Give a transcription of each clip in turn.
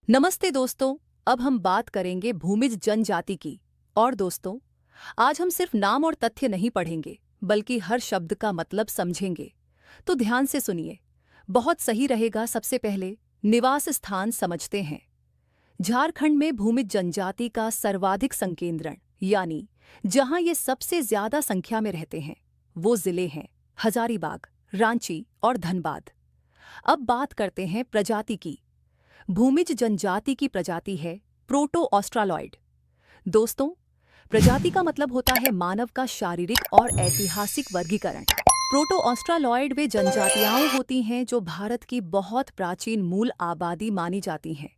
नमस्ते दोस्तों। अब हम बात करेंगे भूमिज जनजाति की। और दोस्तों, आज हम सिर्फ नाम और तथ्य नहीं पढ़ेंगे, बल्कि हर शब्द का मतलब समझेंगे। तो ध्यान से सुनिए, बहुत सही रहेगा। सबसे पहले निवास स्थान समझते हैं। झारखंड में भूमिज जनजाति का सर्वाधिक संकेंद्रण, यानी जहां ये सबसे ज्यादा संख्या में रहते हैं, वो जिले हैं हजारीबाग, रांची और धनबाद। अब बात करते हैं प्रजाति की। भूमिज जनजाति की प्रजाति है प्रोटो ऑस्ट्रालॉइड। दोस्तों, प्रजाति का मतलब होता है मानव का शारीरिक और ऐतिहासिक वर्गीकरण। प्रोटो ऑस्ट्रालॉइड वे जनजातियां होती हैं जो भारत की बहुत प्राचीन मूल आबादी मानी जाती हैं।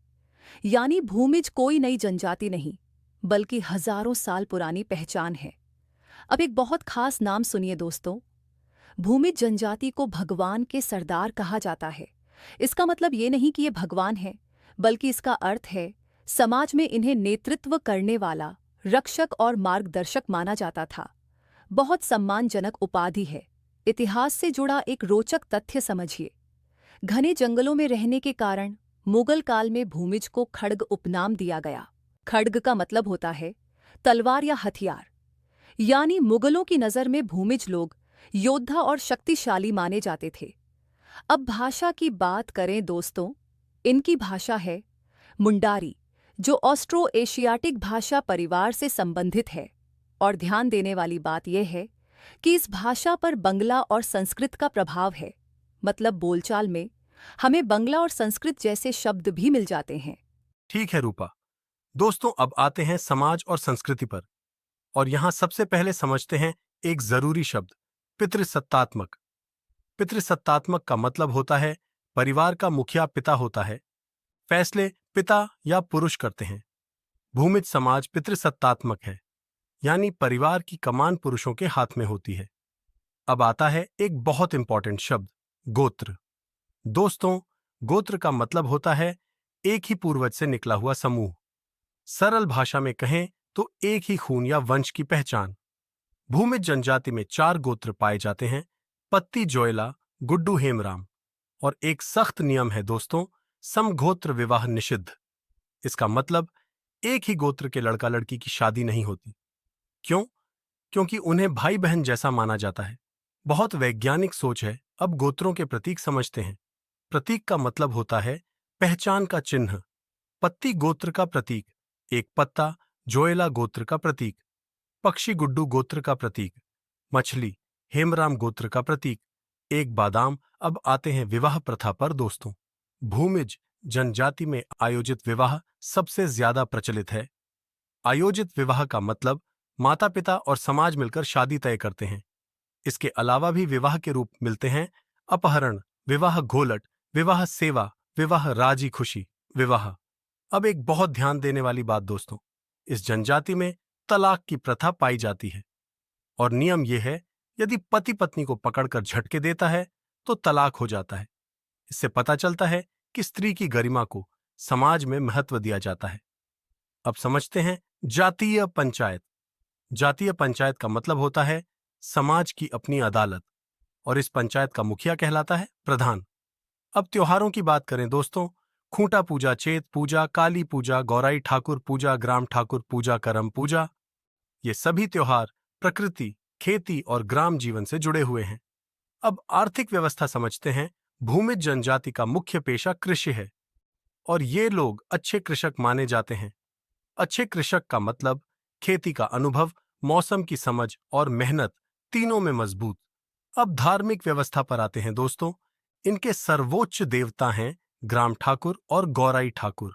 यानी भूमिज कोई नई जनजाति नहीं, बल्कि हजारों साल पुरानी पहचान है। अब एक बहुत खास नाम सुनिए दोस्तों। भूमिज जनजाति को भगवान के सरदार कहा जाता है। इसका मतलब ये नहीं कि ये भगवान है, बल्कि इसका अर्थ है समाज में इन्हें नेतृत्व करने वाला, रक्षक और मार्गदर्शक माना जाता था। बहुत सम्मानजनक उपाधि है। इतिहास से जुड़ा एक रोचक तथ्य समझिए। घने जंगलों में रहने के कारण मुगल काल में भूमिज को खड्ग उपनाम दिया गया। खड्ग का मतलब होता है तलवार या हथियार। यानी मुगलों की नज़र में भूमिज लोग योद्धा और शक्तिशाली माने जाते थे। अब भाषा की बात करें दोस्तों, इनकी भाषा है मुंडारी, जो ऑस्ट्रो एशियाटिक भाषा परिवार से संबंधित है। और ध्यान देने वाली बात यह है कि इस भाषा पर बंगला और संस्कृत का प्रभाव है। मतलब बोलचाल में हमें बंगला और संस्कृत जैसे शब्द भी मिल जाते हैं। ठीक है रूपा। दोस्तों, अब आते हैं समाज और संस्कृति पर। और यहाँ सबसे पहले समझते हैं एक जरूरी शब्द, पितृसत्तात्मक। पितृसत्तात्मक का मतलब होता है परिवार का मुखिया पिता होता है। फैसले पिता या पुरुष करते हैं। भूमिज समाज पितृसत्तात्मक है, यानी परिवार की कमान पुरुषों के हाथ में होती है। अब आता है एक बहुत इंपॉर्टेंट शब्द, गोत्र। दोस्तों, गोत्र का मतलब होता है एक ही पूर्वज से निकला हुआ समूह। सरल भाषा में कहें तो एक ही खून या वंश की पहचान। भूमिज जनजाति में 4 गोत्र पाए जाते हैं, पत्ती जोयला, गुड्डू हेमराम। और एक सख्त नियम है दोस्तों, समगोत्र विवाह निषिद्ध। इसका मतलब एक ही गोत्र के लड़का लड़की की शादी नहीं होती। क्यों? क्योंकि उन्हें भाई बहन जैसा माना जाता है। बहुत वैज्ञानिक सोच है। अब गोत्रों के प्रतीक समझते हैं। प्रतीक का मतलब होता है पहचान का चिन्ह। पत्ती गोत्र का प्रतीक, एक पत्ता। जोयला गोत्र का प्रतीक, पक्षी गुड्डू गोत्र का प्रतीक। मछली हेमराम गोत्र का प्रतीक, एक बादाम। अब आते हैं विवाह प्रथा पर दोस्तों। भूमिज जनजाति में आयोजित विवाह सबसे ज्यादा प्रचलित है। आयोजित विवाह का मतलब माता पिता और समाज मिलकर शादी तय करते हैं। इसके अलावा भी विवाह के रूप मिलते हैं अपहरण, विवाह घोलट, विवाह सेवा, विवाह राजी खुशी, विवाह। अब एक बहुत ध्यान देने वाली बात दोस्तों, इस जनजाति में तलाक की प्रथा पाई जाती है। और नियम यह है, यदि पति पत्नी को पकड़कर झटके देता है तो तलाक हो जाता है। इससे पता चलता है कि स्त्री की गरिमा को समाज में महत्व दिया जाता है। अब समझते हैं जातीय पंचायत। जातीय पंचायत का मतलब होता है समाज की अपनी अदालत। और इस पंचायत का मुखिया कहलाता है प्रधान। अब त्योहारों की बात करें दोस्तों, खूंटा पूजा, चेत पूजा, काली पूजा, गौराई ठाकुर पूजा, ग्राम ठाकुर पूजा, करम पूजा। ये सभी त्योहार प्रकृति, खेती और ग्राम जीवन से जुड़े हुए हैं। अब आर्थिक व्यवस्था समझते हैं। भूमिज जनजाति का मुख्य पेशा कृषि है और ये लोग अच्छे कृषक माने जाते हैं। अच्छे कृषक का मतलब खेती का अनुभव, मौसम की समझ और मेहनत, तीनों में मजबूत। अब धार्मिक व्यवस्था पर आते हैं दोस्तों। इनके सर्वोच्च देवता हैं ग्राम ठाकुर और गौराई ठाकुर।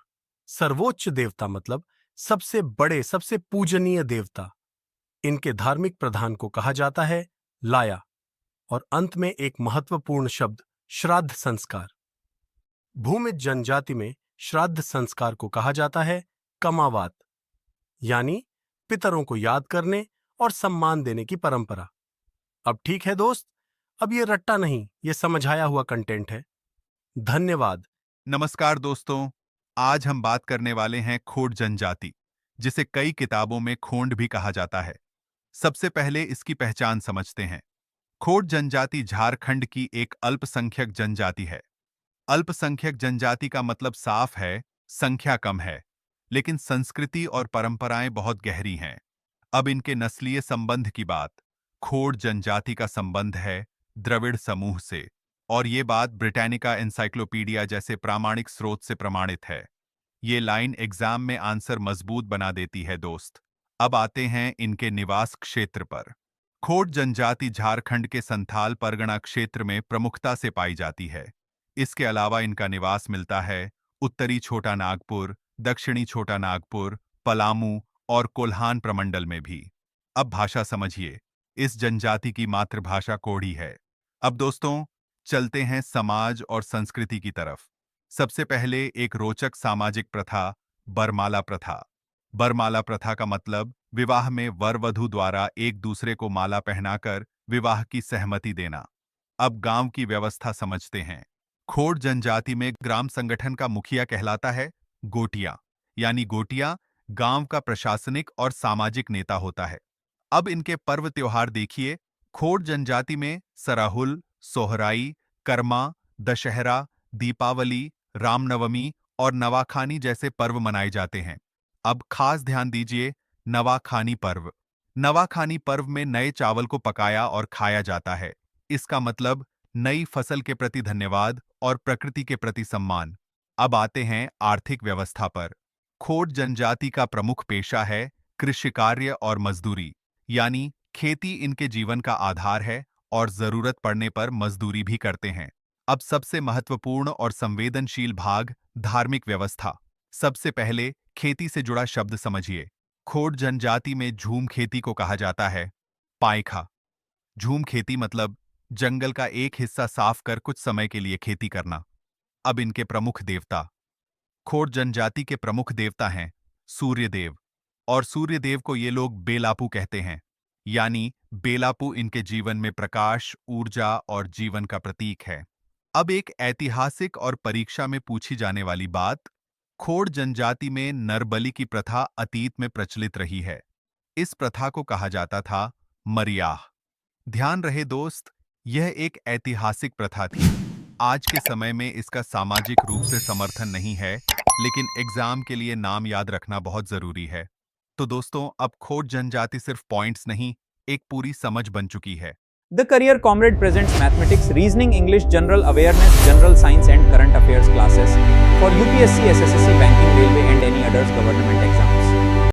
सर्वोच्च देवता मतलब सबसे बड़े, सबसे पूजनीय देवता। इनके धार्मिक प्रधान को कहा जाता है लाया। और अंत में एक महत्वपूर्ण शब्द, श्राद्ध संस्कार। भूमिज जनजाति में श्राद्ध संस्कार को कहा जाता है कमावात, यानी पितरों को याद करने और सम्मान देने की परंपरा। अब ठीक है दोस्त, अब ये रट्टा नहीं, ये समझाया हुआ कंटेंट है। धन्यवाद। नमस्कार दोस्तों, आज हम बात करने वाले हैं खोड़ जनजाति, जिसे कई किताबों में खोंड भी कहा जाता है। सबसे पहले इसकी पहचान समझते हैं। खोड़ जनजाति झारखंड की एक अल्पसंख्यक जनजाति है। अल्पसंख्यक जनजाति का मतलब साफ है संख्या कम है, लेकिन संस्कृति और परंपराएं बहुत गहरी हैं। अब इनके नस्लीय संबंध की बात। खोड़ जनजाति का संबंध है द्रविड़ समूह से, और ये बात ब्रिटानिका एनसाइक्लोपीडिया जैसे प्रामाणिक स्रोत से प्रमाणित है। ये लाइन एग्जाम में आंसर मजबूत बना देती है दोस्त। अब आते हैं इनके निवास क्षेत्र पर। खोड़ जनजाति झारखंड के संथाल परगना क्षेत्र में प्रमुखता से पाई जाती है। इसके अलावा इनका निवास मिलता है उत्तरी छोटा नागपुर, दक्षिणी छोटा नागपुर, पलामू और कोल्हान प्रमंडल में भी। अब भाषा समझिए। इस जनजाति की मातृभाषा कोढ़ी है। अब दोस्तों, चलते हैं समाज और संस्कृति की तरफ। सबसे पहले एक रोचक सामाजिक प्रथा, बरमाला प्रथा। बरमाला प्रथा का मतलब विवाह में वर वधू द्वारा एक दूसरे को माला पहनाकर विवाह की सहमति देना। अब गांव की व्यवस्था समझते हैं। खोड़ जनजाति में ग्राम संगठन का मुखिया कहलाता है गोटिया, यानी गोटिया गांव का प्रशासनिक और सामाजिक नेता होता है। अब इनके पर्व त्योहार देखिए। खोड़ जनजाति में सराहुल, सोहराई, कर्मा, दशहरा, दीपावली, रामनवमी और नवाखानी जैसे पर्व मनाए जाते हैं। अब खास ध्यान दीजिए, नवाखानी पर्व। नवाखानी पर्व में नए चावल को पकाया और खाया जाता है। इसका मतलब नई फसल के प्रति धन्यवाद और प्रकृति के प्रति सम्मान। अब आते हैं आर्थिक व्यवस्था पर। खोड़ जनजाति का प्रमुख पेशा है कृषि कार्य और मजदूरी, यानी खेती इनके जीवन का आधार है और जरूरत पड़ने पर मजदूरी भी करते हैं। अब सबसे महत्वपूर्ण और संवेदनशील भाग, धार्मिक व्यवस्था। सबसे पहले खेती से जुड़ा शब्द समझिए। खोड़ जनजाति में झूम खेती को कहा जाता है पायखा। झूम खेती मतलब जंगल का एक हिस्सा साफ कर कुछ समय के लिए खेती करना। अब इनके प्रमुख देवता। खोड़ जनजाति के प्रमुख देवता हैं सूर्यदेव, और सूर्यदेव को ये लोग बेलापू कहते हैं, यानी बेलापू इनके जीवन में प्रकाश, ऊर्जा और जीवन का प्रतीक है। अब एक ऐतिहासिक और परीक्षा में पूछी जाने वाली बात। खोड़ जनजाति में नरबलि की प्रथा अतीत में प्रचलित रही है। इस प्रथा को कहा जाता था मरियाह। ध्यान रहे दोस्त, यह एक ऐतिहासिक प्रथा थी। आज के समय में इसका सामाजिक रूप से समर्थन नहीं है, लेकिन एग्जाम के लिए नाम याद रखना बहुत जरूरी है। तो दोस्तों, अब खोड़ जनजाति सिर्फ पॉइंट्स नहीं, एक पूरी समझ बन चुकी है। The Career Comrade presents mathematics, reasoning, English, general awareness, general science and current affairs classes for UPSC, SSSC, banking, railway and any others government exams.